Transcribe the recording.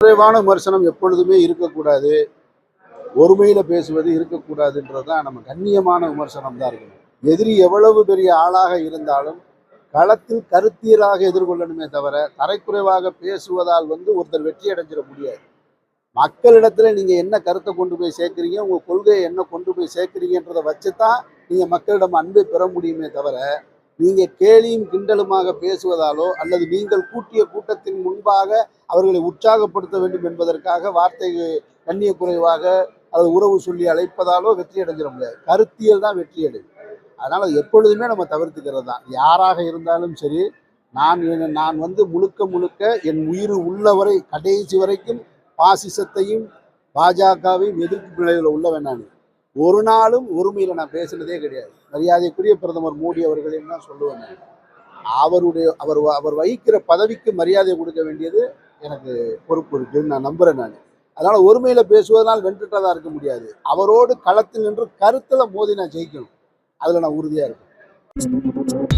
குறைவான விமர்சனம் எப்பொழுதுமே இருக்கக்கூடாது. ஒருமையில பேசுவது இருக்கக்கூடாதுன்றதுதான் நம்ம கண்ணியமான விமர்சனம் தான் இருக்கணும். எதிரி எவ்வளவு பெரிய ஆளாக இருந்தாலும் களத்தில் கருத்தியலாக எதிர்கொள்ளணுமே தவிர தரைக்குறைவாக பேசுவதால் ஒருத்தர் வெற்றி அடைஞ்சிட முடியாது. மக்களிடத்துல நீங்க என்ன கருத்தை கொண்டு போய் சேர்க்குறீங்க, உங்க கொள்கையை என்ன கொண்டு போய் சேர்க்குறீங்கன்றதை வச்சுதான் நீங்க மக்களிடம் அன்பை பெற முடியுமே தவிர நீங்க கேலியும் கிண்டலுமாக பேசுவதாலோ அல்லது நீங்கள் கூட்டிய கூட்டத்தின் முன்பாக அவர்களை உற்சாகப்படுத்த வேண்டும் என்பதற்காக வார்த்தை கண்ணிய குறைவாக அல்லது உறவு சொல்லி அழைப்பதாலோ வெற்றி அடைஞ்சிட முடியாது. கருத்தியல் தான் வெற்றி அடையும். அதனால எப்பொழுதுமே நம்ம தவிர்த்துக்கிறது தான். யாராக இருந்தாலும் சரி, நான் முழுக்க முழுக்க என் உயிர் உள்ளவரை கடைசி வரைக்கும் பாசிசத்தையும் பாஜகவையும் எதிர்ப்பு நிலையில் உள்ளவன். நான் ஒரு நாளும் ஒருமையில் நான் பேசினதே கிடையாது. மரியாதைக்குரிய பிரதமர் மோடி அவர்களையும் தான் சொல்லுவேன். அவர் வகிக்கிற பதவிக்கு மரியாதை கொடுக்க வேண்டியது எனக்கு பொறுப்பு இருக்குன்னு நான் நம்புறேன். நான் அதனால ஒருமையில பேசுவதனால் வென்றுட்டதா இருக்க முடியாது. அவரோடு களத்தில் நின்று கருத்துல மோதி நான் ஜெயிக்கணும். அதுல நான் உறுதியா இருக்கேன்.